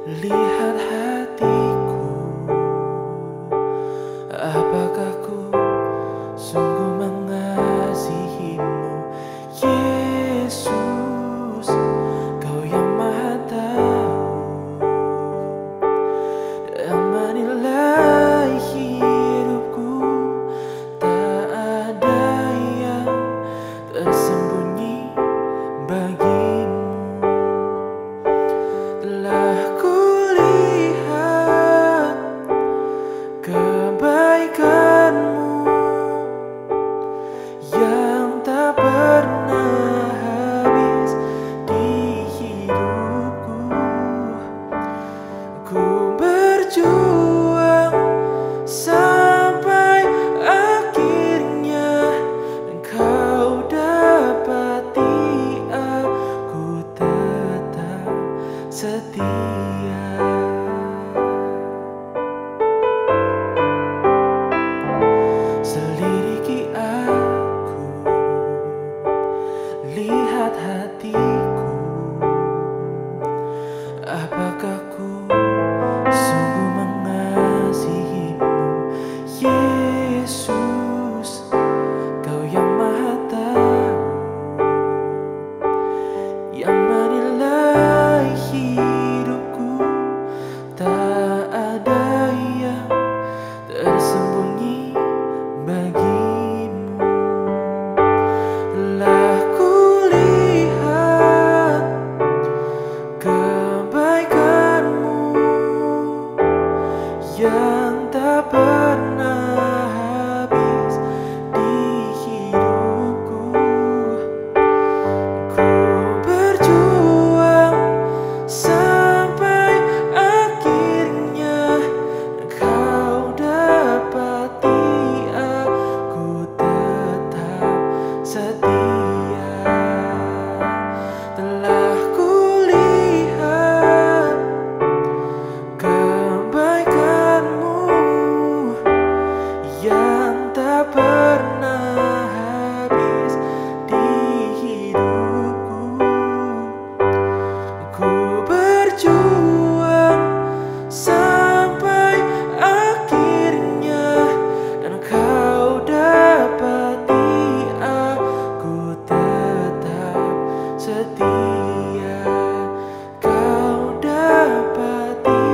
Lihat hatiku, apakah ku sungguh mengasihimu, Yesus, Kau yang Maha Tahu dan menilai hidupku. Tak ada yang tersembunyi bagimu. Telah kulihat kebaikanmu yang tak pernah habis di hidupku. Ku berjuang sampai akhirnya Engkau dapati aku tetap setia. Selidiki aku, lihat hatiku, apakah ku sungguh mengasihimu, Yesus, Kau yang Maha Tahu yang menilai hidupku. Tak ada yang tersembunyi bagimu. Telah kulihat kebaikanmu yang tak pernah habis di hidupku. Ku berjuang sampai akhirnya Engkau dapati aku tetap setia. Telah kulihat kebaikanmu yang tak pernah habis di hidupku. Ku berjuang sampai akhirnya dan Kau dapati aku tetap setia. Kau dapati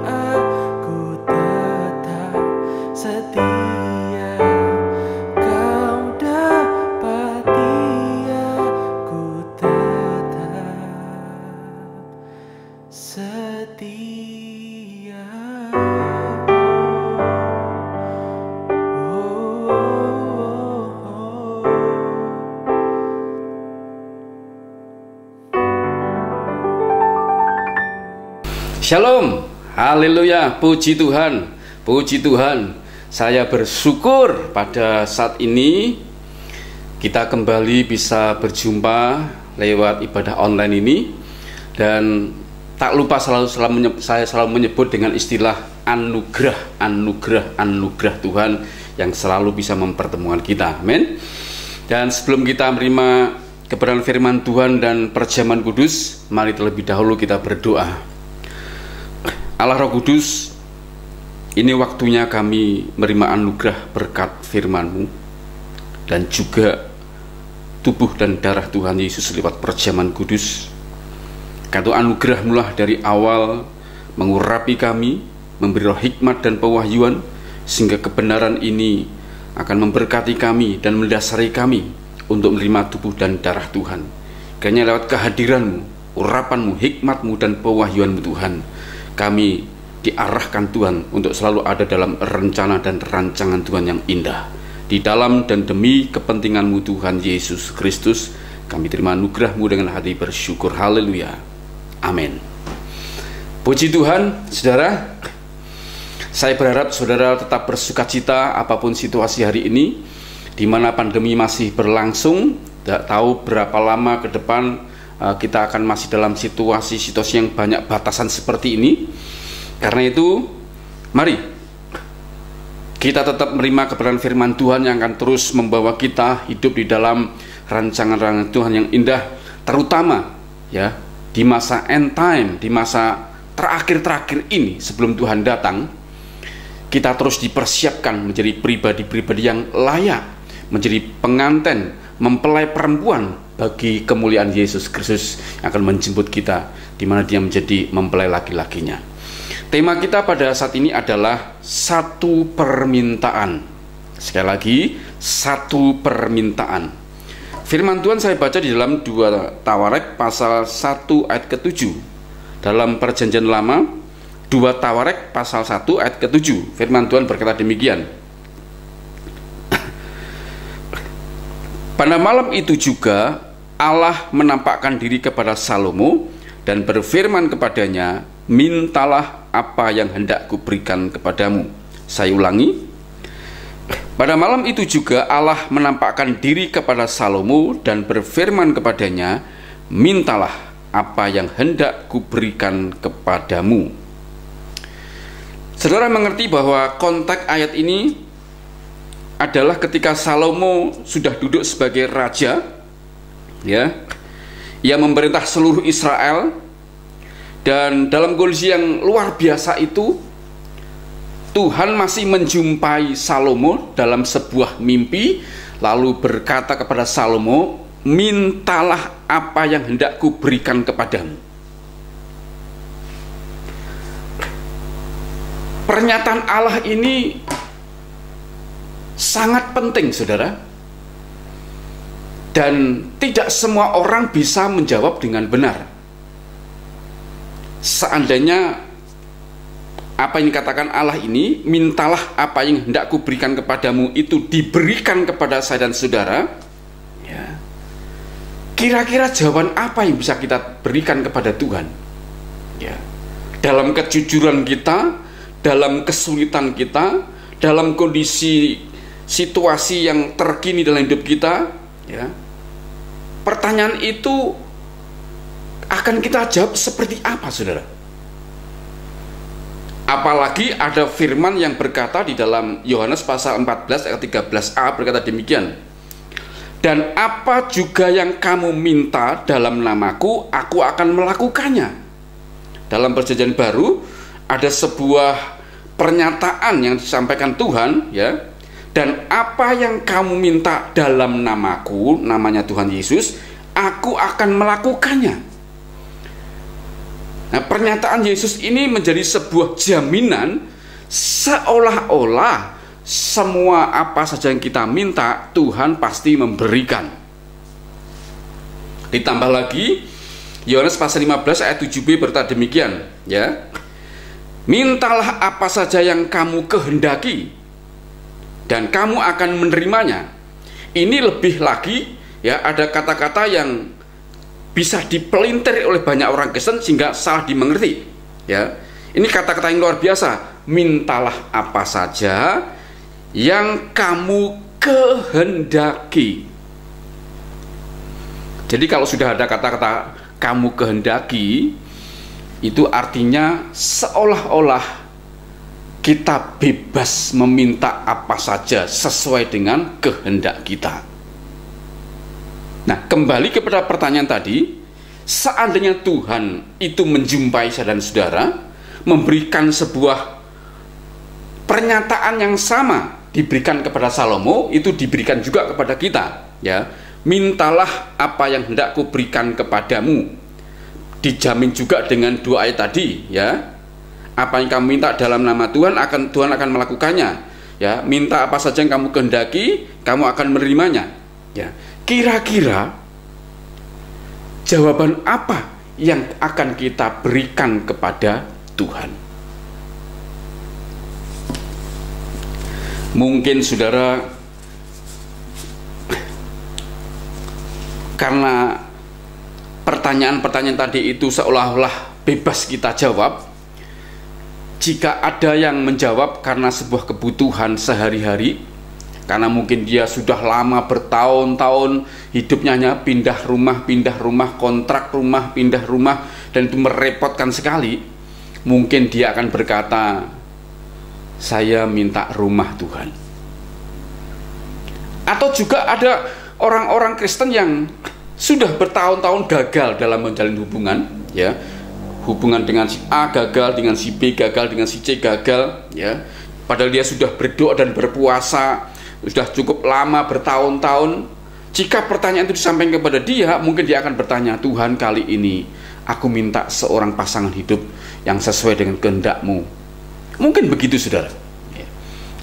aku tetap setia. Kau dapati aku tetap setia. Shalom, haleluya, puji Tuhan, puji Tuhan. Saya bersyukur pada saat ini kita kembali bisa berjumpa lewat ibadah online ini. Dan tak lupa saya selalu menyebut dengan istilah anugerah Tuhan yang selalu bisa mempertemukan kita, amin. Dan sebelum kita menerima kebenaran firman Tuhan dan perjamuan kudus, mari terlebih dahulu kita berdoa. Allah Roh Kudus, ini waktunya kami menerima anugerah berkat firman-Mu dan juga tubuh dan darah Tuhan Yesus lewat perjamuan kudus. Karena anugerah-Mu lah dari awal mengurapi kami, memberi roh hikmat dan pewahyuan, sehingga kebenaran ini akan memberkati kami dan mendasari kami untuk menerima tubuh dan darah Tuhan. Kiranya lewat kehadiran-Mu, urapan-Mu, hikmat-Mu dan pewahyuan-Mu Tuhan, kami diarahkan Tuhan untuk selalu ada dalam rencana dan rancangan Tuhan yang indah. Di dalam dan demi kepentingan-Mu Tuhan Yesus Kristus, kami terima anugerah-Mu dengan hati bersyukur. Haleluya, amin. Puji Tuhan, saudara. Saya berharap saudara tetap bersuka cita apapun situasi hari ini, di mana pandemi masih berlangsung. Tidak tahu berapa lama ke depan kita akan masih dalam situasi yang banyak batasan seperti ini. Karena itu, mari kita tetap menerima kebenaran firman Tuhan yang akan terus membawa kita hidup di dalam rancangan Tuhan yang indah, terutama ya di masa end time, di masa terakhir-terakhir ini sebelum Tuhan datang, kita terus dipersiapkan menjadi pribadi-pribadi yang layak, menjadi pengantin, mempelai perempuan bagi kemuliaan Yesus Kristus yang akan menjemput kita, di mana Dia menjadi mempelai laki-lakinya. Tema kita pada saat ini adalah satu permintaan. Sekali lagi, satu permintaan. Firman Tuhan saya baca di dalam 2 Tawarikh pasal 1 ayat ke-7. Dalam Perjanjian Lama, 2 Tawarikh pasal 1 ayat ke-7. Firman Tuhan berkata demikian. Pada malam itu juga Allah menampakkan diri kepada Salomo dan berfirman kepadanya, mintalah apa yang hendak kuberikan kepadamu. Saya ulangi. Pada malam itu juga Allah menampakkan diri kepada Salomo dan berfirman kepadanya, mintalah apa yang hendak kuberikan kepadamu. Saudara mengerti bahwa konteks ayat ini adalah ketika Salomo sudah duduk sebagai raja, ya, ia memerintah seluruh Israel, dan dalam kondisi yang luar biasa itu Tuhan masih menjumpai Salomo dalam sebuah mimpi, lalu berkata kepada Salomo, mintalah apa yang hendak kuberikan kepadamu. Pernyataan Allah ini sangat penting, saudara, dan tidak semua orang bisa menjawab dengan benar. Seandainya apa yang dikatakan Allah ini, mintalah apa yang hendak kuberikan kepadamu, itu diberikan kepada saya dan saudara, ya, kira-kira jawaban apa yang bisa kita berikan kepada Tuhan, ya, dalam kejujuran kita, dalam kesulitan kita, dalam kondisi situasi yang terkini dalam hidup kita, ya, pertanyaan itu akan kita jawab seperti apa, saudara? Apalagi ada firman yang berkata di dalam Yohanes pasal 14 ayat 13a berkata demikian, dan apa juga yang kamu minta dalam namaku, aku akan melakukannya. Dalam Perjanjian Baru ada sebuah pernyataan yang disampaikan Tuhan, ya, dan apa yang kamu minta dalam namaku, namanya Tuhan Yesus, aku akan melakukannya. Nah, pernyataan Yesus ini menjadi sebuah jaminan seolah-olah semua apa saja yang kita minta Tuhan pasti memberikan. Ditambah lagi Yohanes pasal 15 ayat 7b berkata demikian, ya, mintalah apa saja yang kamu kehendaki dan kamu akan menerimanya. Ini lebih lagi, ya, ada kata-kata yang bisa dipelintir oleh banyak orang Kristen sehingga salah dimengerti, ya. Ini kata-kata yang luar biasa. Mintalah apa saja yang kamu kehendaki. Jadi kalau sudah ada kata-kata kamu kehendaki, itu artinya seolah-olah kita bebas meminta apa saja sesuai dengan kehendak kita. Nah, kembali kepada pertanyaan tadi, seandainya Tuhan itu menjumpai saya dan saudara, memberikan sebuah pernyataan yang sama diberikan kepada Salomo, itu diberikan juga kepada kita, ya. Mintalah apa yang hendak kuberikan kepadamu. Dijamin juga dengan dua ayat tadi, ya. Apa yang kamu minta dalam nama Tuhan akan melakukannya, ya. Minta apa saja yang kamu kehendaki, kamu akan menerimanya, ya. Kira-kira jawaban apa yang akan kita berikan kepada Tuhan? Mungkin saudara, karena pertanyaan-pertanyaan tadi itu seolah-olah bebas kita jawab, jika ada yang menjawab karena sebuah kebutuhan sehari-hari, karena mungkin dia sudah lama bertahun-tahun hidupnya hanya pindah rumah, kontrak rumah, pindah rumah, dan itu merepotkan sekali, mungkin dia akan berkata, saya minta rumah Tuhan. Atau juga ada orang-orang Kristen yang sudah bertahun-tahun gagal dalam menjalin hubungan, ya, hubungan dengan si A gagal, dengan si B gagal, dengan si C gagal, ya. Padahal dia sudah berdoa dan berpuasa, sudah cukup lama, bertahun-tahun. Jika pertanyaan itu disampaikan kepada dia, mungkin dia akan bertanya, Tuhan, kali ini aku minta seorang pasangan hidup yang sesuai dengan kehendak-Mu. Mungkin begitu, saudara.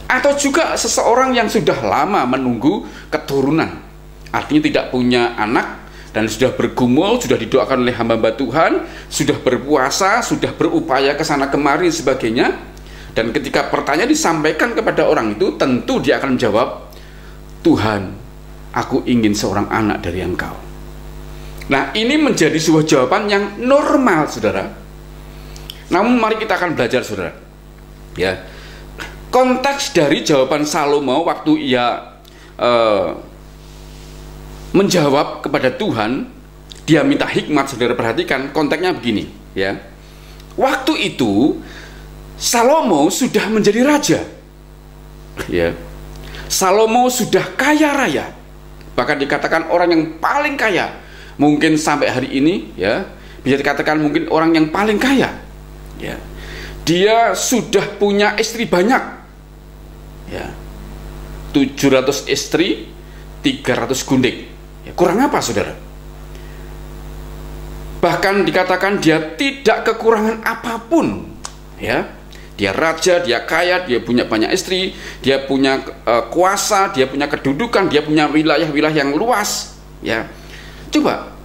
Atau juga seseorang yang sudah lama menunggu keturunan, artinya tidak punya anak, dan sudah bergumul, sudah didoakan oleh hamba-hamba Tuhan, sudah berpuasa, sudah berupaya ke sana kemari sebagainya. Dan ketika pertanyaan disampaikan kepada orang itu, tentu dia akan menjawab, Tuhan, aku ingin seorang anak dari Engkau. Nah, ini menjadi sebuah jawaban yang normal, saudara. Namun mari kita akan belajar, saudara. Ya, konteks dari jawaban Salomo waktu ia menjawab kepada Tuhan, dia minta hikmat, saudara perhatikan konteksnya begini, ya. Waktu itu Salomo sudah menjadi raja, ya. Salomo sudah kaya raya, bahkan dikatakan orang yang paling kaya, mungkin sampai hari ini, ya, bisa dikatakan mungkin orang yang paling kaya, ya. Dia sudah punya istri banyak, ya, 700 istri, 300 gundik, ya, kurang apa, saudara? Bahkan dikatakan dia tidak kekurangan apapun, ya. Dia raja, dia kaya, dia punya banyak istri, dia punya kuasa, dia punya kedudukan, dia punya wilayah-wilayah yang luas, ya. Coba,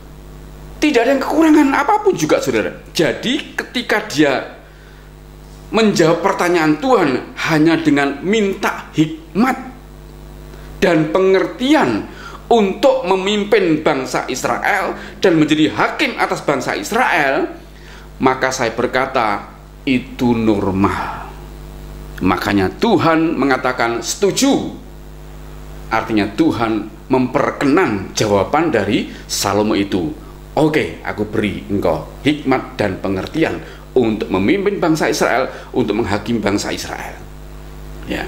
tidak ada yang kekurangan apapun juga, saudara. Jadi ketika dia menjawab pertanyaan Tuhan hanya dengan minta hikmat dan pengertian untuk memimpin bangsa Israel dan menjadi hakim atas bangsa Israel, maka saya berkata, itu normal. Makanya Tuhan mengatakan setuju. Artinya Tuhan memperkenan jawaban dari Salomo itu. Oke, aku beri engkau hikmat dan pengertian untuk memimpin bangsa Israel, untuk menghakimi bangsa Israel, ya.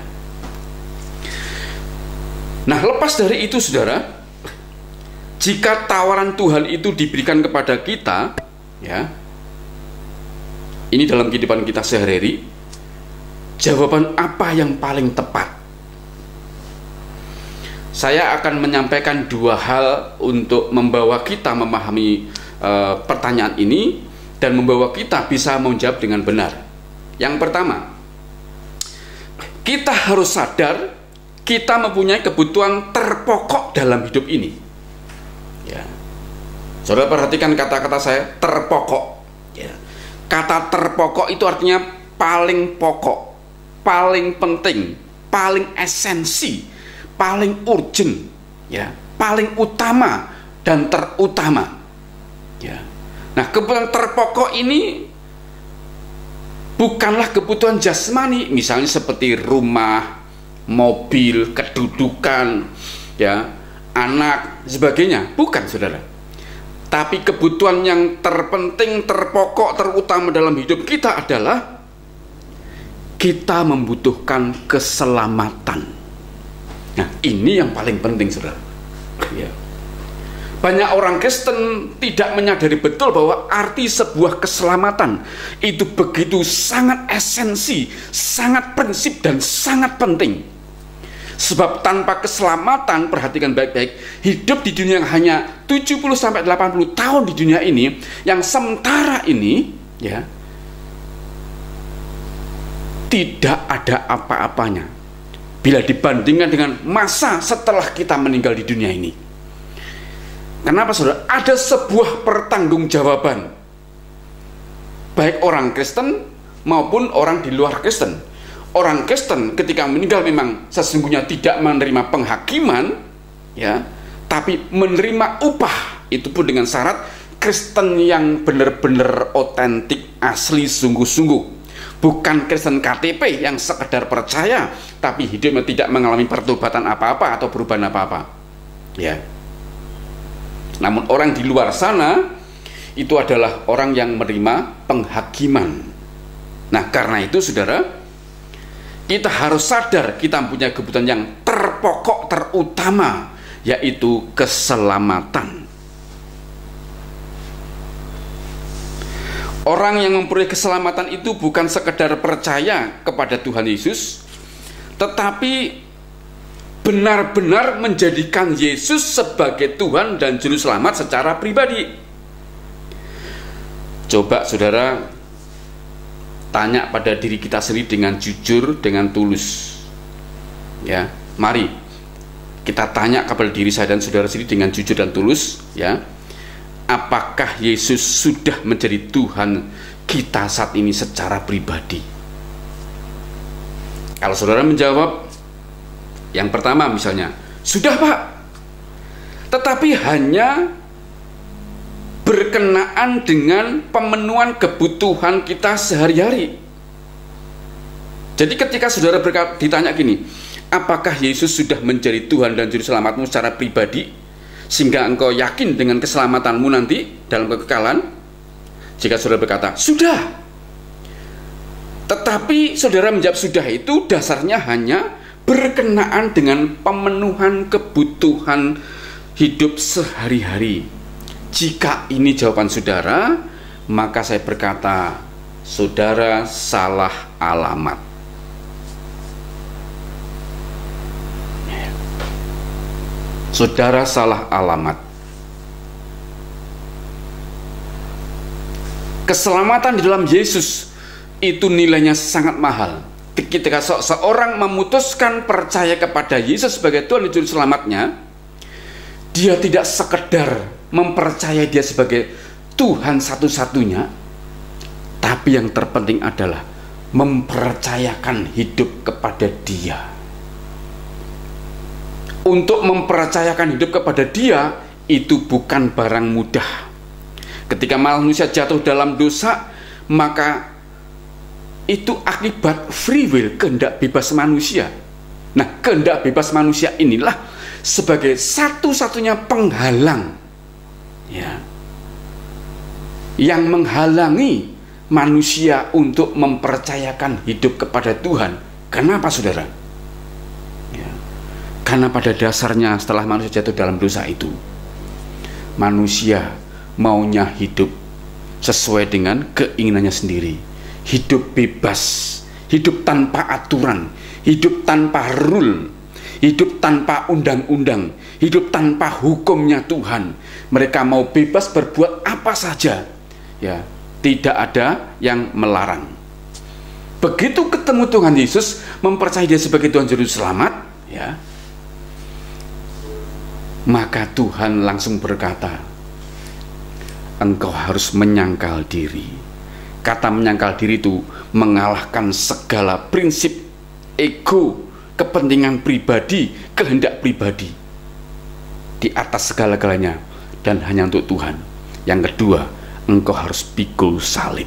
Nah, lepas dari itu, saudara, jika tawaran Tuhan itu diberikan kepada kita, ya, ini dalam kehidupan kita sehari-hari, jawaban apa yang paling tepat? Saya akan menyampaikan dua hal untuk membawa kita memahami pertanyaan ini dan membawa kita bisa menjawab dengan benar. Yang pertama, kita harus sadar kita mempunyai kebutuhan terpokok dalam hidup ini, ya. Saudara perhatikan kata-kata saya, terpokok, ya. Kata terpokok itu artinya paling pokok, paling penting, paling esensi, paling urgent, ya, paling utama dan terutama, ya. Nah, kebutuhan terpokok ini bukanlah kebutuhan jasmani, misalnya seperti rumah, mobil, kedudukan, ya, anak, sebagainya. Bukan, saudara. Tapi kebutuhan yang terpenting, terpokok, terutama dalam hidup kita adalah kita membutuhkan keselamatan. Nah, ini yang paling penting, saudara, ya. Banyak orang Kristen tidak menyadari betul bahwa arti sebuah keselamatan itu begitu sangat esensi, sangat prinsip, dan sangat penting. Sebab tanpa keselamatan, perhatikan baik-baik, hidup di dunia yang hanya 70-80 tahun di dunia ini, yang sementara ini, ya, tidak ada apa-apanya bila dibandingkan dengan masa setelah kita meninggal di dunia ini. Kenapa, saudara? Ada sebuah pertanggungjawaban, baik orang Kristen maupun orang di luar Kristen. Orang Kristen ketika meninggal memang sesungguhnya tidak menerima penghakiman, ya, tapi menerima upah. Itu pun dengan syarat Kristen yang benar-benar otentik, asli, sungguh-sungguh. Bukan Kristen KTP yang sekedar percaya tapi hidupnya tidak mengalami pertobatan apa-apa atau perubahan apa-apa, ya. Namun orang di luar sana itu adalah orang yang menerima penghakiman. Nah, karena itu, saudara, kita harus sadar kita mempunyai kebutuhan yang terpokok, terutama, yaitu keselamatan. Orang yang memperoleh keselamatan itu bukan sekedar percaya kepada Tuhan Yesus, tetapi benar-benar menjadikan Yesus sebagai Tuhan dan Juru Selamat secara pribadi. Coba saudara tanya pada diri kita sendiri dengan jujur, dengan tulus. Ya, mari kita tanya kepada diri saya dan saudara sendiri dengan jujur dan tulus, ya. Apakah Yesus sudah menjadi Tuhan kita saat ini secara pribadi? Kalau saudara menjawab yang pertama misalnya, sudah Pak, tetapi hanya berkenaan dengan pemenuhan kebutuhan kita sehari-hari. Jadi ketika saudara ditanya gini, apakah Yesus sudah menjadi Tuhan dan Juru Selamatmu secara pribadi, sehingga engkau yakin dengan keselamatanmu nanti dalam kekekalan? Jika saudara berkata, sudah, tetapi saudara menjawab sudah itu dasarnya hanya berkenaan dengan pemenuhan kebutuhan hidup sehari-hari. Jika ini jawaban saudara, maka saya berkata, saudara salah alamat. Saudara salah alamat. Keselamatan di dalam Yesus itu nilainya sangat mahal. Ketika seorang memutuskan percaya kepada Yesus sebagai Tuhan dan Juru Selamatnya, dia tidak sekedar mempercayai dia sebagai Tuhan satu-satunya, tapi yang terpenting adalah mempercayakan hidup kepada Dia. Untuk mempercayakan hidup kepada Dia itu bukan barang mudah. Ketika manusia jatuh dalam dosa, maka itu akibat free will, kehendak bebas manusia. Nah, kehendak bebas manusia inilah sebagai satu-satunya penghalang, ya, yang menghalangi manusia untuk mempercayakan hidup kepada Tuhan. Kenapa saudara? Karena pada dasarnya setelah manusia jatuh dalam dosa itu, manusia maunya hidup sesuai dengan keinginannya sendiri. Hidup bebas, hidup tanpa aturan, hidup tanpa rule, hidup tanpa undang-undang, hidup tanpa hukumnya Tuhan. Mereka mau bebas berbuat apa saja, ya, tidak ada yang melarang. Begitu ketemu Tuhan Yesus, mempercayai Dia sebagai Tuhan Juru Selamat, ya, maka Tuhan langsung berkata, engkau harus menyangkal diri. Kata menyangkal diri itu mengalahkan segala prinsip ego, kepentingan pribadi, kehendak pribadi di atas segala-galanya dan hanya untuk Tuhan. Yang kedua, engkau harus pikul salib.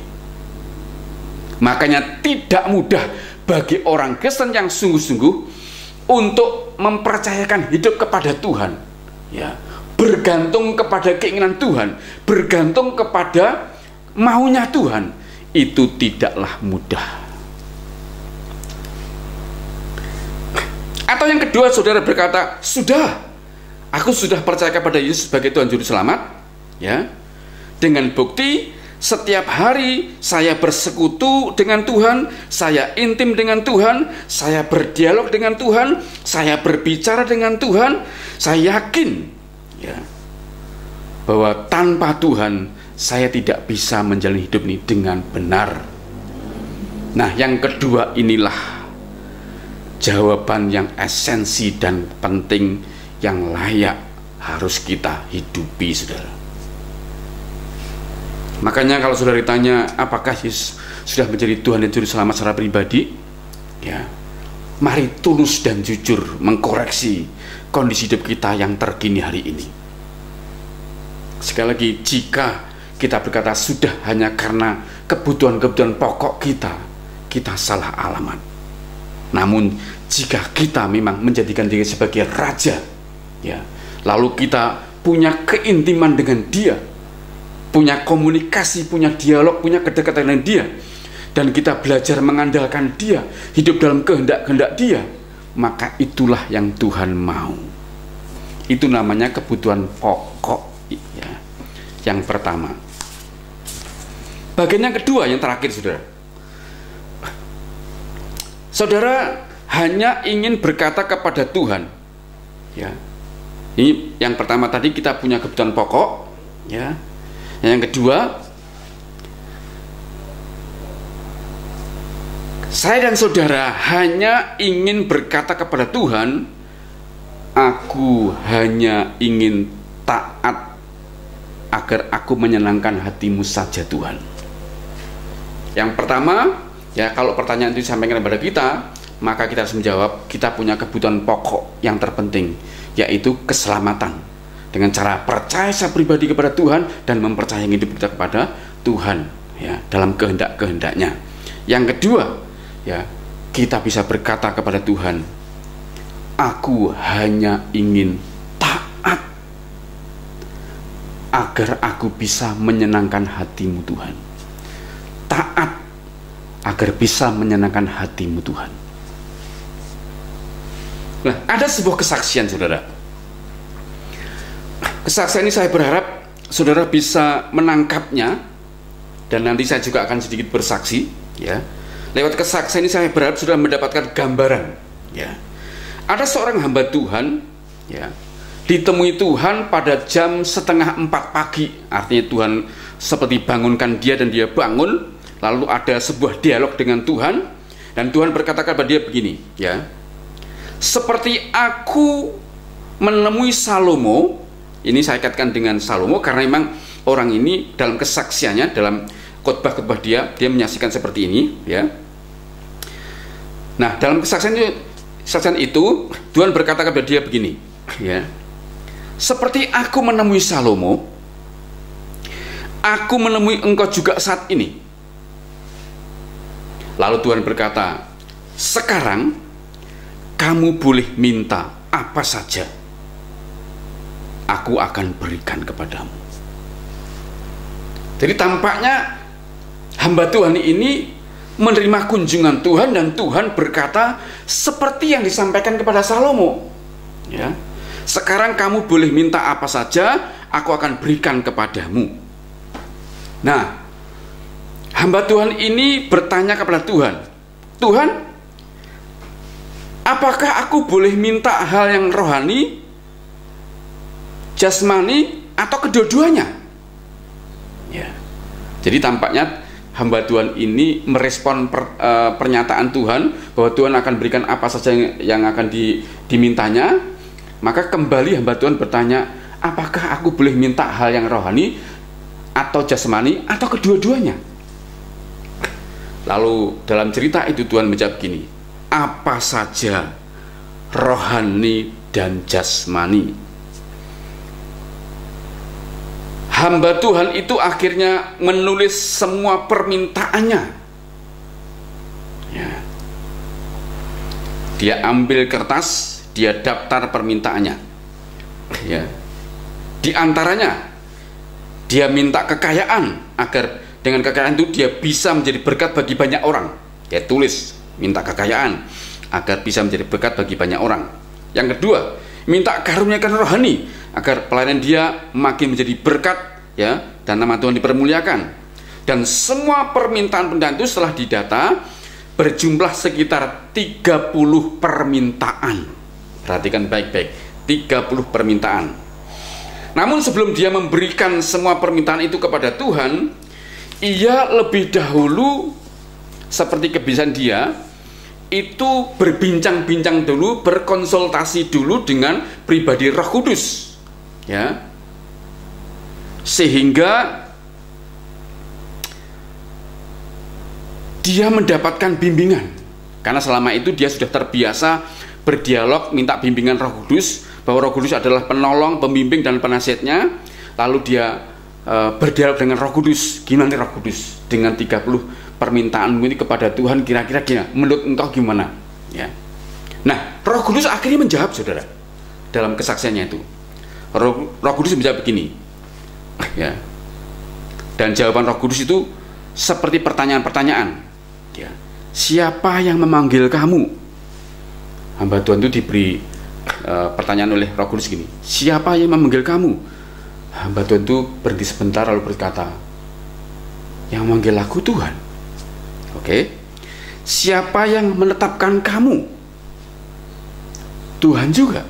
Makanya tidak mudah bagi orang Kristen yang sungguh-sungguh untuk mempercayakan hidup kepada Tuhan, ya, bergantung kepada keinginan Tuhan, bergantung kepada maunya Tuhan, itu tidaklah mudah. Atau yang kedua, saudara berkata, sudah, aku sudah percaya kepada Yesus sebagai Tuhan Juru Selamat, ya, dengan bukti setiap hari saya bersekutu dengan Tuhan, saya intim dengan Tuhan, saya berdialog dengan Tuhan, saya berbicara dengan Tuhan. Saya yakin, ya, bahwa tanpa Tuhan saya tidak bisa menjalani hidup ini dengan benar. Nah, yang kedua inilah jawaban yang esensi dan penting yang layak harus kita hidupi, saudara. Makanya kalau saudara ditanya apakah Yesus sudah menjadi Tuhan dan Juru Selamat secara pribadi, ya, mari tulus dan jujur mengkoreksi kondisi hidup kita yang terkini hari ini. Sekali lagi, jika kita berkata sudah hanya karena kebutuhan-kebutuhan pokok kita, kita salah alamat. Namun jika kita memang menjadikan diri sebagai raja, ya, lalu kita punya keintiman dengan Dia, punya komunikasi, punya dialog, punya kedekatan dengan Dia, dan kita belajar mengandalkan Dia, hidup dalam kehendak-kehendak Dia, maka itulah yang Tuhan mau. Itu namanya kebutuhan pokok, ya. Yang pertama. bagian yang kedua, yang terakhir, saudara. Saudara hanya ingin berkata kepada Tuhan, ya. Ini yang pertama tadi, kita punya kebutuhan pokok, ya. Yang kedua, saya dan saudara hanya ingin berkata kepada Tuhan, aku hanya ingin taat agar aku menyenangkan hatimu saja Tuhan. Yang pertama, ya, kalau pertanyaan itu disampaikan kepada kita, maka kita harus menjawab, kita punya kebutuhan pokok yang terpenting, yaitu keselamatan, dengan cara percaya secara pribadi kepada Tuhan dan mempercayai hidup kita kepada Tuhan, ya, dalam kehendak-kehendaknya. Yang kedua, ya, kita bisa berkata kepada Tuhan, aku hanya ingin taat agar aku bisa menyenangkan hatimu Tuhan. Taat agar bisa menyenangkan hatimu Tuhan. Nah, ada sebuah kesaksian, saudara. Kesaksian ini saya berharap saudara bisa menangkapnya, dan nanti saya juga akan sedikit bersaksi, ya. Lewat kesaksian ini saya berharap saudara mendapatkan gambaran, ya. Ada seorang hamba Tuhan, ya, ditemui Tuhan pada jam 3:30 pagi. Artinya Tuhan seperti bangunkan dia dan dia bangun. Lalu ada sebuah dialog dengan Tuhan, dan Tuhan berkata kepada dia begini, ya. Seperti aku menemui Salomo. Ini saya kaitkan dengan Salomo karena memang orang ini dalam kesaksiannya, dalam khotbah-khotbah dia menyaksikan seperti ini, ya. Nah, dalam kesaksian itu Tuhan berkata kepada dia begini, ya. Seperti aku menemui Salomo, aku menemui engkau juga saat ini. Lalu Tuhan berkata, sekarang kamu boleh minta apa saja, aku akan berikan kepadamu. Jadi tampaknya hamba Tuhan ini menerima kunjungan Tuhan, dan Tuhan berkata seperti yang disampaikan kepada Salomo, ya. Sekarang kamu boleh minta apa saja, aku akan berikan kepadamu. Nah, hamba Tuhan ini bertanya kepada Tuhan, Tuhan, apakah aku boleh minta hal yang rohani, jasmani, atau kedua-duanya? Ya. Jadi tampaknya hamba Tuhan ini merespon pernyataan Tuhan bahwa Tuhan akan berikan apa saja yang akan dimintanya. Maka kembali hamba Tuhan bertanya, apakah aku boleh minta hal yang rohani atau jasmani atau kedua-duanya? Lalu dalam cerita itu Tuhan menjawab gini, apa saja rohani dan jasmani. Hamba Tuhan itu akhirnya menulis semua permintaannya, ya. Dia ambil kertas, dia daftar permintaannya, ya. Di antaranya dia minta kekayaan, agar dengan kekayaan itu dia bisa menjadi berkat bagi banyak orang. Dia tulis minta kekayaan agar bisa menjadi berkat bagi banyak orang. Yang kedua, minta karuniakan rohani agar pelayanan dia makin menjadi berkat, ya, dan nama Tuhan dipermuliakan. Dan semua permintaan itu setelah didata berjumlah sekitar 30 permintaan. Perhatikan baik-baik, 30 permintaan. Namun sebelum dia memberikan semua permintaan itu kepada Tuhan, ia lebih dahulu, seperti kebiasaan dia, itu berbincang-bincang dulu, berkonsultasi dulu dengan pribadi Roh Kudus, ya, sehingga dia mendapatkan bimbingan. Karena selama itu dia sudah terbiasa berdialog, minta bimbingan Roh Kudus, bahwa Roh Kudus adalah penolong, pembimbing, dan penasihatnya. Lalu dia berdialog dengan Roh Kudus. Gimana Roh Kudus dengan 30 permintaan ini kepada Tuhan, kira-kira menurut engkau gimana, ya. Nah, Roh Kudus akhirnya menjawab, saudara. Dalam kesaksiannya itu Roh Kudus menjawab begini, ya. Dan jawaban Roh Kudus itu seperti pertanyaan-pertanyaan, ya. Siapa yang memanggil kamu? Hamba Tuhan itu diberi pertanyaan oleh Roh Kudus gini, siapa yang memanggil kamu? Hamba Tuhan itu berhenti sebentar lalu berkata, Yang manggil aku Tuhan. Oke. Siapa yang menetapkan kamu? Tuhan juga.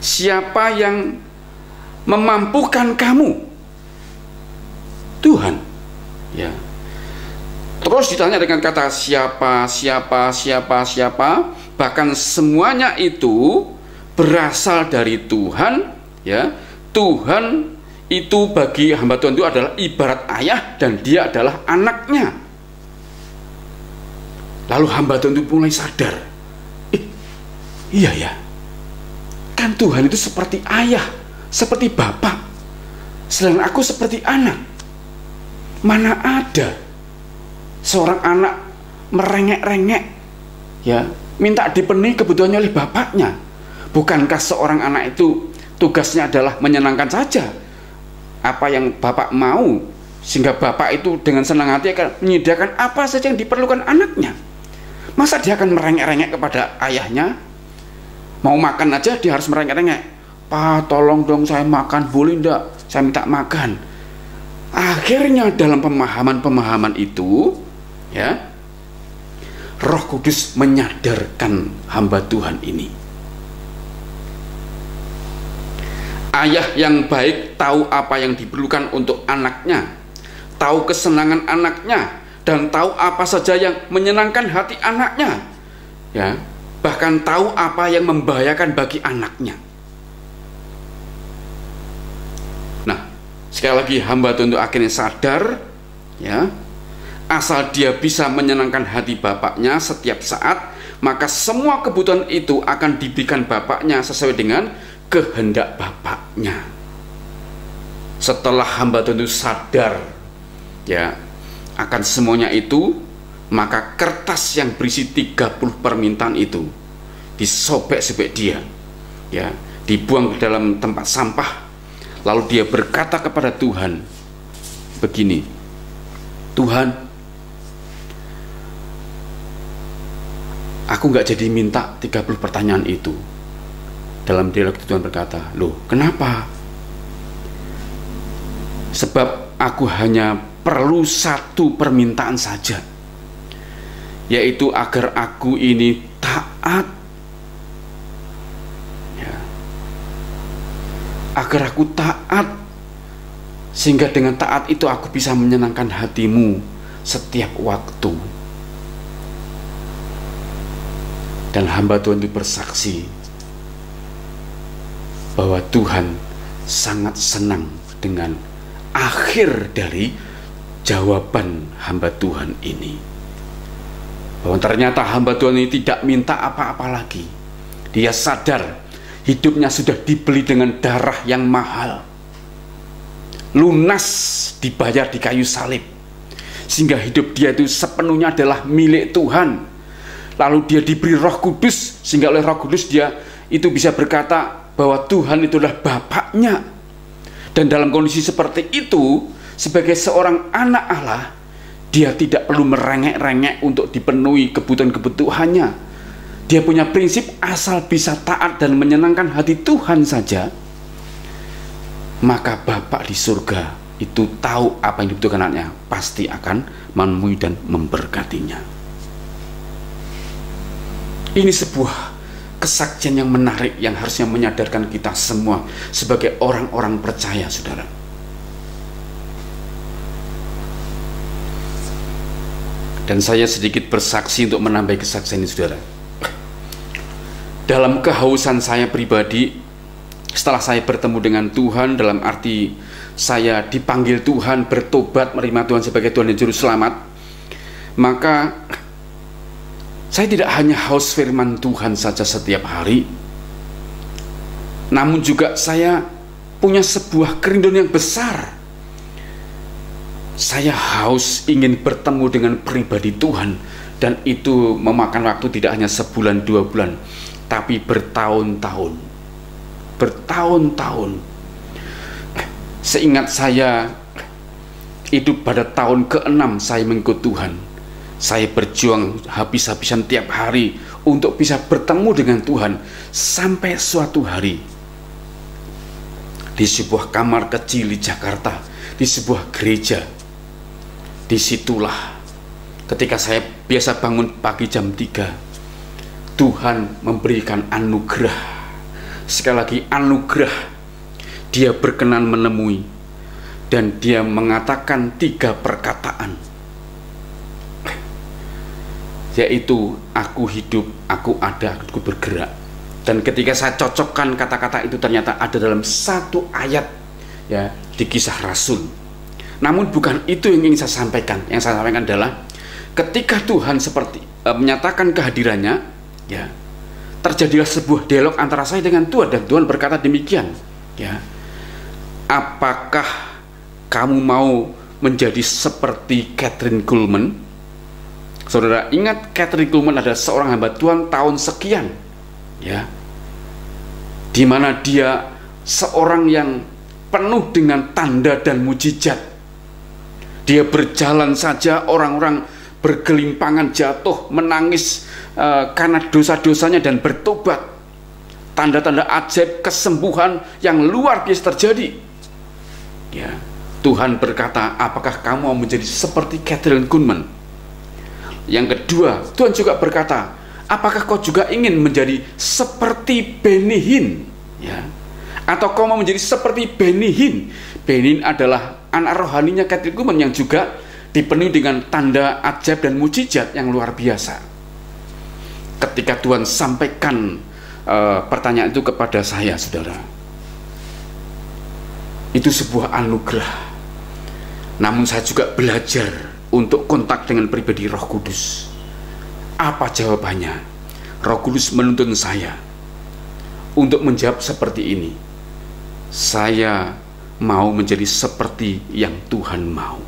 Siapa yang memampukan kamu? Tuhan. Ya. Terus ditanya dengan kata siapa, bahkan semuanya itu berasal dari Tuhan, ya. Tuhan itu bagi hamba Tuhan itu adalah ibarat ayah dan dia adalah anaknya. Lalu hamba Tuhan itu mulai sadar, iya ya, kan Tuhan itu seperti ayah, seperti bapak, sedangkan aku seperti anak. Mana ada seorang anak merengek-rengek, ya, minta dipenuhi kebutuhannya oleh bapaknya? Bukankah seorang anak itu tugasnya adalah menyenangkan saja apa yang bapak mau, sehingga bapak itu dengan senang hati akan menyediakan apa saja yang diperlukan anaknya? Masa dia akan merengek-rengek kepada ayahnya? Mau makan aja dia harus merengek-rengek, "Pak, tolong dong saya makan, boleh enggak? Saya minta makan." Akhirnya dalam pemahaman itu, ya, Roh Kudus menyadarkan hamba Tuhan ini. Ayah yang baik tahu apa yang diperlukan untuk anaknya, tahu kesenangan anaknya, dan tahu apa saja yang menyenangkan hati anaknya, ya, bahkan tahu apa yang membahayakan bagi anaknya. Nah, sekali lagi hamba Tuhan itu akhirnya sadar, ya, asal dia bisa menyenangkan hati bapaknya setiap saat, maka semua kebutuhan itu akan diberikan bapaknya sesuai dengan kehendak bapaknya. Setelah hamba Tuhan itu sadar, ya, akan semuanya itu, maka kertas yang berisi 30 permintaan itu disobek-sobek dia, ya, dibuang ke dalam tempat sampah. Lalu dia berkata kepada Tuhan begini, "Tuhan, aku nggak jadi minta 30 pertanyaan itu." Dalam dialog itu Tuhan berkata, "Loh, kenapa?" "Sebab aku hanya perlu satu permintaan saja, yaitu agar aku ini taat, ya, agar aku taat, sehingga dengan taat itu aku bisa menyenangkan hatimu setiap waktu." Dan hamba Tuhan itu bersaksi bahwa Tuhan sangat senang dengan akhir dari jawaban hamba Tuhan ini, bahwa ternyata hamba Tuhan ini tidak minta apa-apa lagi. Dia sadar hidupnya sudah dibeli dengan darah yang mahal, lunas dibayar di kayu salib, sehingga hidup dia itu sepenuhnya adalah milik Tuhan. Lalu dia diberi Roh Kudus, sehingga oleh Roh Kudus dia itu bisa berkata bahwa Tuhan itulah bapaknya. Dan dalam kondisi seperti itu, sebagai seorang anak Allah, dia tidak perlu merengek-rengek untuk dipenuhi kebutuhan-kebutuhannya. Dia punya prinsip asal bisa taat dan menyenangkan hati Tuhan saja, maka Bapa di surga itu tahu apa yang dibutuhkan anaknya, pasti akan memenuhi dan memberkatinya. Ini sebuah kesaksian yang menarik yang harusnya menyadarkan kita semua sebagai orang-orang percaya, saudara. Dan saya sedikit bersaksi untuk menambah kesaksian ini, saudara. Dalam kehausan saya pribadi, setelah saya bertemu dengan Tuhan, dalam arti saya dipanggil Tuhan, bertobat, menerima Tuhan sebagai Tuhan dan Juru Selamat, maka saya tidak hanya haus firman Tuhan saja setiap hari, namun juga saya punya sebuah kerinduan yang besar. Saya haus ingin bertemu dengan pribadi Tuhan, dan itu memakan waktu tidak hanya sebulan 2 bulan, tapi bertahun-tahun. Bertahun-tahun. Seingat saya, itu pada tahun ke-6 saya mengikut Tuhan. Saya berjuang habis-habisan tiap hari untuk bisa bertemu dengan Tuhan, sampai suatu hari di sebuah kamar kecil di Jakarta, di sebuah gereja, Disitulah ketika saya biasa bangun pagi jam 3, Tuhan memberikan anugerah. Sekali lagi anugerah. Dia berkenan menemui dan dia mengatakan 3 perkataan, yaitu aku hidup, aku ada, aku bergerak. Dan ketika saya cocokkan kata-kata itu, ternyata ada dalam 1 ayat ya di Kisah Rasul. Namun bukan itu yang ingin saya sampaikan. Yang saya sampaikan adalah ketika Tuhan seperti menyatakan kehadirannya, ya, terjadilah sebuah dialog antara saya dengan Tuhan, dan Tuhan berkata demikian, ya, apakah kamu mau menjadi seperti Kathryn Kuhlman? Saudara ingat, Kathryn Kuhlman adalah seorang hamba Tuhan tahun sekian, ya, dimana dia seorang yang penuh dengan tanda dan mujizat. Dia berjalan saja, orang-orang bergelimpangan jatuh, menangis karena dosa-dosanya dan bertobat. Tanda-tanda ajaib, kesembuhan yang luar biasa terjadi. Ya, Tuhan berkata, apakah kamu mau menjadi seperti Kathryn Kuhlman? Yang kedua, Tuhan juga berkata, apakah kau juga ingin menjadi seperti Benny Hinn? Ya, atau kau mau menjadi seperti Benny Hinn? Benny Hinn adalah anak rohaninya Kathryn Kuhlman yang juga dipenuhi dengan tanda ajaib dan mujizat yang luar biasa. Ketika Tuhan sampaikan pertanyaan itu kepada saya, saudara, itu sebuah anugerah. Namun saya juga belajar untuk kontak dengan pribadi Roh Kudus. Apa jawabannya? Roh Kudus menuntun saya untuk menjawab seperti ini. Saya mau menjadi seperti yang Tuhan mau.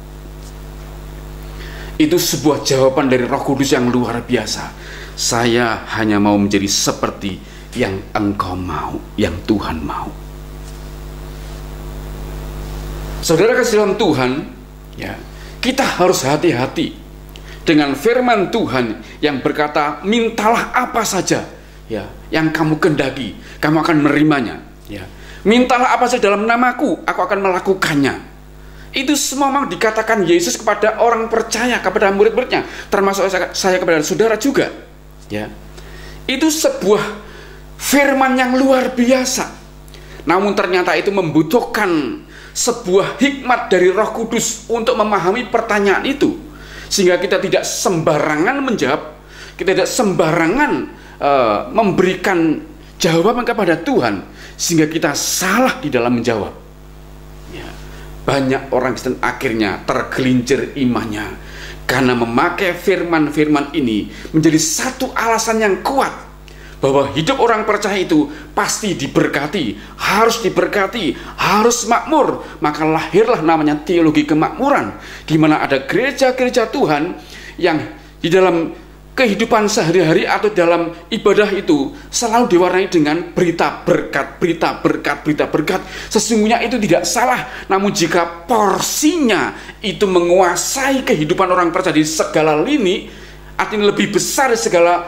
Itu sebuah jawaban dari Roh Kudus yang luar biasa. Saya hanya mau menjadi seperti yang Engkau mau, yang Tuhan mau. Saudara kasih dalam Tuhan, ya, kita harus hati-hati dengan firman Tuhan yang berkata, mintalah apa saja, ya, yang kamu kehendaki, kamu akan menerimanya, ya. Mintalah apa saja dalam namaku, aku akan melakukannya. Itu semua memang dikatakan Yesus kepada orang percaya, kepada murid-muridnya, termasuk saya kepada saudara juga, ya. Itu sebuah firman yang luar biasa. Namun ternyata itu membutuhkan sebuah hikmat dari Roh Kudus untuk memahami pertanyaan itu, sehingga kita tidak sembarangan menjawab, kita tidak sembarangan memberikan jawaban kepada Tuhan, sehingga kita salah di dalam menjawab, ya. Banyak orang Kristen akhirnya tergelincir imannya karena memakai firman-firman ini menjadi satu alasan yang kuat bahwa hidup orang percaya itu pasti diberkati, harus makmur. Maka lahirlah namanya teologi kemakmuran, di mana ada gereja-gereja Tuhan yang di dalam kehidupan sehari-hari atau dalam ibadah itu selalu diwarnai dengan berita berkat, berita berkat, berita berkat. Sesungguhnya itu tidak salah, namun jika porsinya itu menguasai kehidupan orang percaya di segala lini, artinya lebih besar dari segala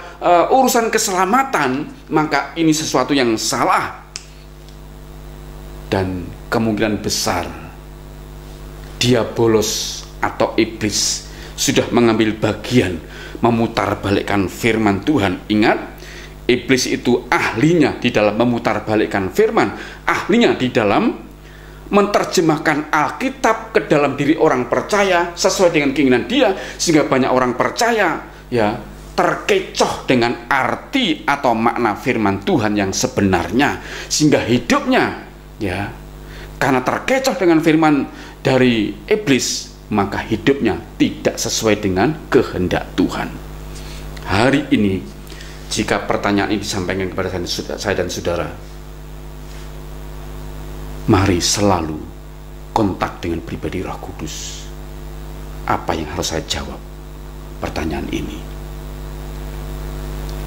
urusan keselamatan, maka ini sesuatu yang salah. Dan kemungkinan besar diabolos atau iblis sudah mengambil bagian memutarbalikkan firman Tuhan. Ingat, iblis itu ahlinya di dalam memutarbalikkan firman, ahlinya di dalam menerjemahkan Alkitab ke dalam diri orang percaya sesuai dengan keinginan dia, sehingga banyak orang percaya, ya, terkecoh dengan arti atau makna firman Tuhan yang sebenarnya, sehingga hidupnya, ya, karena terkecoh dengan firman dari iblis, maka hidupnya tidak sesuai dengan kehendak Tuhan. Hari ini, jika pertanyaan ini disampaikan kepada saya dan saudara, mari selalu kontak dengan pribadi Roh Kudus. Apa yang harus saya jawab pertanyaan ini?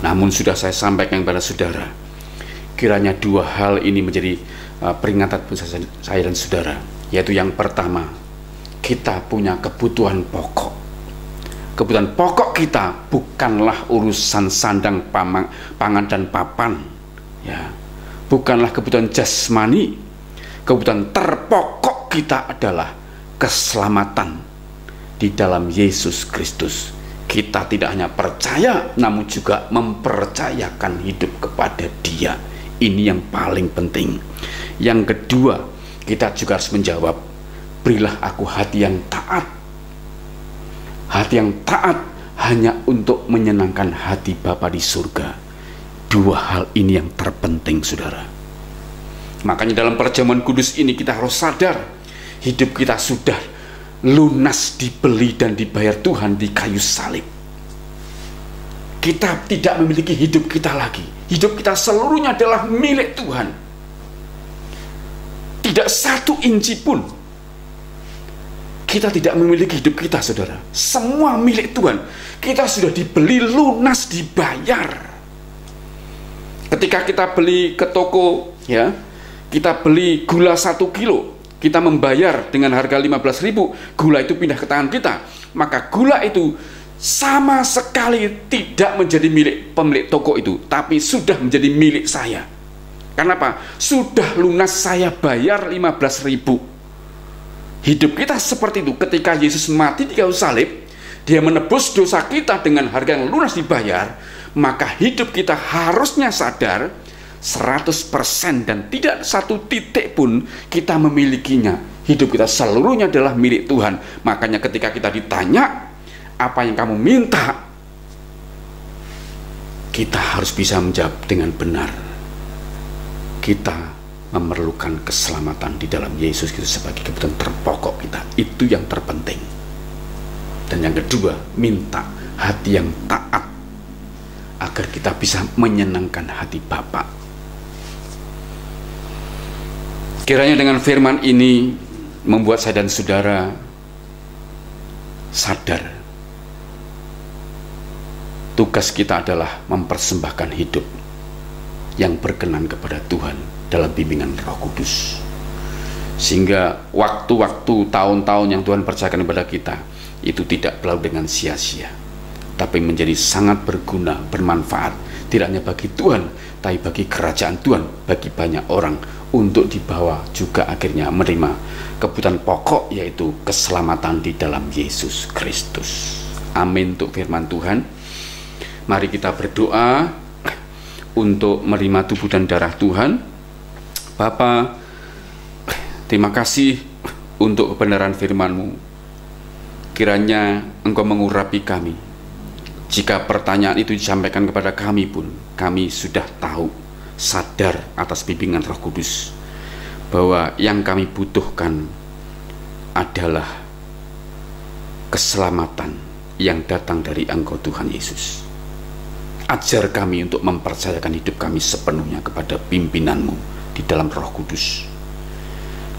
Namun sudah saya sampaikan kepada saudara, kiranya 2 hal ini menjadi peringatan saya dan saudara, yaitu yang pertama, kita punya kebutuhan pokok. Kebutuhan pokok kita bukanlah urusan sandang, pangan dan papan, ya. Bukanlah kebutuhan jasmani. Kebutuhan terpokok kita adalah keselamatan, di dalam Yesus Kristus. Kita tidak hanya percaya, namun juga mempercayakan hidup kepada Dia. Ini yang paling penting. Yang kedua, kita juga harus menjawab, berilah aku hati yang taat. Hati yang taat hanya untuk menyenangkan hati Bapa di surga. Dua hal ini yang terpenting, saudara. Makanya dalam perjamuan kudus ini kita harus sadar, hidup kita sudah lunas dibeli dan dibayar Tuhan di kayu salib. Kita tidak memiliki hidup kita lagi. Hidup kita seluruhnya adalah milik Tuhan. Tidak satu inci pun kita tidak memiliki hidup kita, saudara. Semua milik Tuhan. Kita sudah dibeli lunas, dibayar. Ketika kita beli ke toko, ya, kita beli gula 1 kilo, kita membayar dengan harga 15.000, gula itu pindah ke tangan kita, maka gula itu sama sekali tidak menjadi milik pemilik toko itu, tapi sudah menjadi milik saya. Karena apa? Sudah lunas saya bayar 15.000. Hidup kita seperti itu. Ketika Yesus mati di kayu salib, Dia menebus dosa kita dengan harga yang lunas dibayar, maka hidup kita harusnya sadar 100% dan tidak satu titik pun kita memilikinya. Hidup kita seluruhnya adalah milik Tuhan. Makanya ketika kita ditanya, apa yang kamu minta, kita harus bisa menjawab dengan benar. Kita memerlukan keselamatan di dalam Yesus Kristus sebagai kebutuhan terpokok kita. Itu yang terpenting. Dan yang kedua, minta hati yang taat agar kita bisa menyenangkan hati Bapa. Kiranya dengan firman ini membuat saya dan saudara sadar tugas kita adalah mempersembahkan hidup yang berkenan kepada Tuhan dalam bimbingan Roh Kudus, sehingga waktu-waktu, tahun-tahun yang Tuhan percayakan kepada kita itu tidak berlalu dengan sia-sia, tapi menjadi sangat berguna, bermanfaat, tidak hanya bagi Tuhan, tapi bagi kerajaan Tuhan, bagi banyak orang, untuk dibawa juga akhirnya menerima kebutuhan pokok, yaitu keselamatan di dalam Yesus Kristus. Amin untuk firman Tuhan. Mari kita berdoa untuk menerima tubuh dan darah Tuhan. Bapa, terima kasih untuk kebenaran firman-Mu. Kiranya Engkau mengurapi kami. Jika pertanyaan itu disampaikan kepada kami pun, kami sudah tahu, sadar atas bimbingan Roh Kudus, bahwa yang kami butuhkan adalah keselamatan yang datang dari Engkau Tuhan Yesus. Ajar kami untuk mempercayakan hidup kami sepenuhnya kepada pimpinan-Mu di dalam Roh Kudus.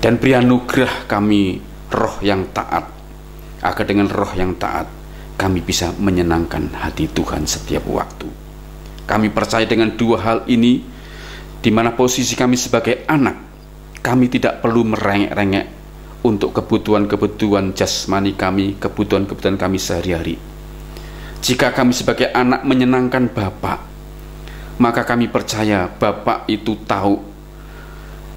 Dan beri anugerah kami roh yang taat, agar dengan roh yang taat kami bisa menyenangkan hati Tuhan setiap waktu. Kami percaya dengan dua hal ini, di mana posisi kami sebagai anak, kami tidak perlu merengek-rengek untuk kebutuhan-kebutuhan jasmani kami, kebutuhan-kebutuhan kami sehari-hari. Jika kami sebagai anak menyenangkan Bapa, maka kami percaya Bapa itu tahu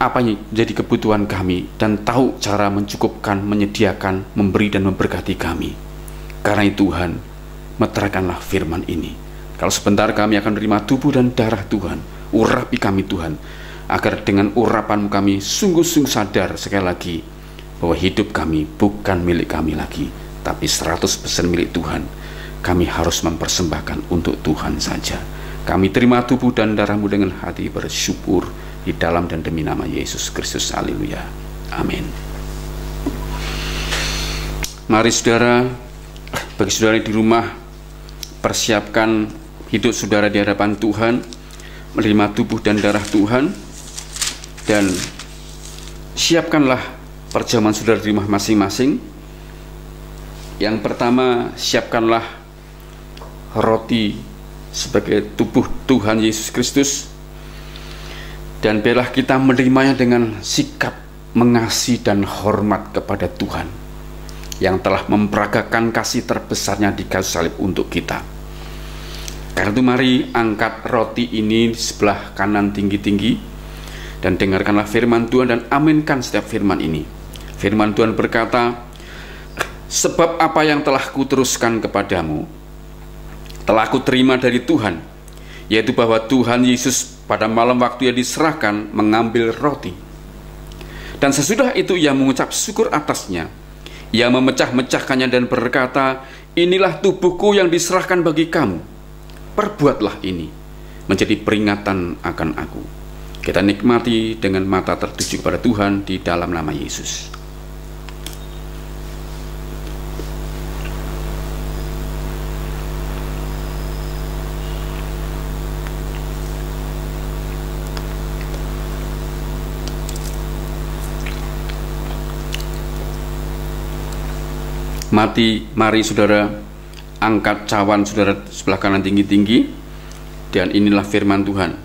apa yang jadi kebutuhan kami dan tahu cara mencukupkan, menyediakan, memberi dan memberkati kami. Karena itu Tuhan, meteraikanlah firman ini. Kalau sebentar kami akan menerima tubuh dan darah Tuhan, urapi kami Tuhan, agar dengan urapan kami sungguh-sungguh sadar sekali lagi bahwa hidup kami bukan milik kami lagi, tapi 100% milik Tuhan. Kami harus mempersembahkan untuk Tuhan saja. Kami terima tubuh dan darah-Mu dengan hati bersyukur di dalam dan demi nama Yesus Kristus. Haleluya. Amin. Mari saudara, bagi saudara di rumah, persiapkan hidup saudara di hadapan Tuhan, menerima tubuh dan darah Tuhan, dan siapkanlah perjamuan saudara di rumah masing-masing. Yang pertama, siapkanlah roti sebagai tubuh Tuhan Yesus Kristus, dan biarlah kita menerimanya dengan sikap mengasihi dan hormat kepada Tuhan yang telah memperagakan kasih terbesarnya di kayu salib untuk kita. Karena itu mari angkat roti ini di sebelah kanan tinggi-tinggi dan dengarkanlah firman Tuhan dan aminkan setiap firman ini. Firman Tuhan berkata, Sebab apa yang telah kuteruskan kepadamu telah kuterima dari Tuhan, yaitu bahwa Tuhan Yesus pada malam waktu ia diserahkan mengambil roti. Dan sesudah itu ia mengucap syukur atasnya. Ia memecah-mecahkannya dan berkata, inilah tubuhku yang diserahkan bagi kamu. Perbuatlah ini menjadi peringatan akan aku. Kita nikmati dengan mata tertuju kepada Tuhan di dalam nama Yesus. Mari saudara, angkat cawan saudara sebelah kanan tinggi-tinggi, dan inilah firman Tuhan.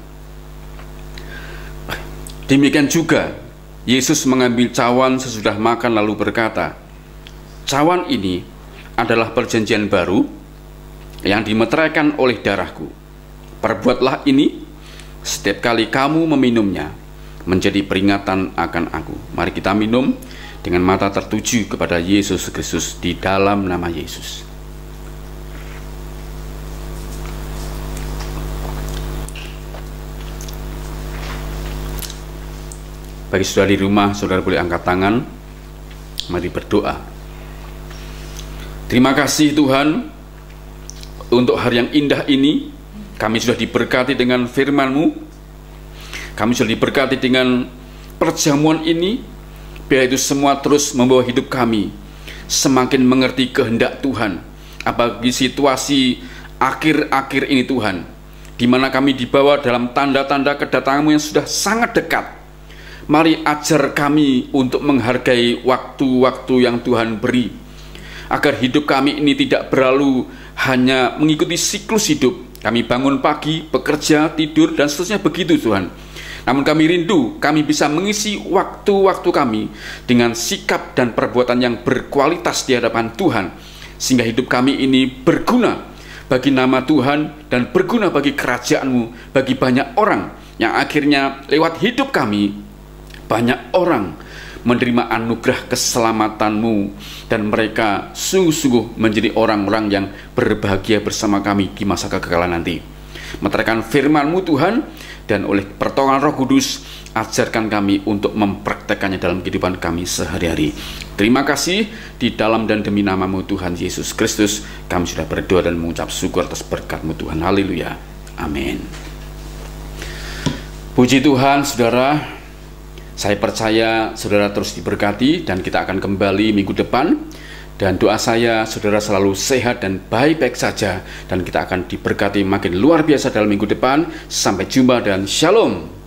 Demikian juga Yesus mengambil cawan sesudah makan lalu berkata, cawan ini adalah perjanjian baru yang dimeteraikan oleh darahku. Perbuatlah ini setiap kali kamu meminumnya menjadi peringatan akan aku. Mari kita minum dengan mata tertuju kepada Yesus Kristus di dalam nama Yesus. Bagi saudara di rumah, saudara boleh angkat tangan. Mari berdoa. Terima kasih Tuhan untuk hari yang indah ini. Kami sudah diberkati dengan firman-Mu. Kami sudah diberkati dengan perjamuan ini. Biar itu semua terus membawa hidup kami semakin mengerti kehendak Tuhan. Apalagi situasi akhir-akhir ini Tuhan, di mana kami dibawa dalam tanda-tanda kedatangan-Mu yang sudah sangat dekat. Mari ajar kami untuk menghargai waktu-waktu yang Tuhan beri, agar hidup kami ini tidak berlalu hanya mengikuti siklus hidup. Kami bangun pagi, bekerja, tidur, dan seterusnya begitu Tuhan. Namun kami rindu, kami bisa mengisi waktu-waktu kami dengan sikap dan perbuatan yang berkualitas di hadapan Tuhan, sehingga hidup kami ini berguna bagi nama Tuhan dan berguna bagi kerajaan-Mu, bagi banyak orang yang akhirnya lewat hidup kami, banyak orang menerima anugerah keselamatan-Mu, dan mereka sungguh-sungguh menjadi orang-orang yang berbahagia bersama kami di masa kekekalan nanti. Meteraikan firman-Mu Tuhan, dan oleh pertolongan Roh Kudus, ajarkan kami untuk mempraktekannya dalam kehidupan kami sehari-hari. Terima kasih, di dalam dan demi nama-Mu Tuhan Yesus Kristus, kami sudah berdoa dan mengucap syukur atas berkat-Mu Tuhan. Haleluya. Amin. Puji Tuhan, saudara. Saya percaya saudara terus diberkati, dan kita akan kembali minggu depan. Dan doa saya saudara selalu sehat dan baik-baik saja, dan kita akan diberkati makin luar biasa dalam minggu depan. Sampai jumpa dan shalom.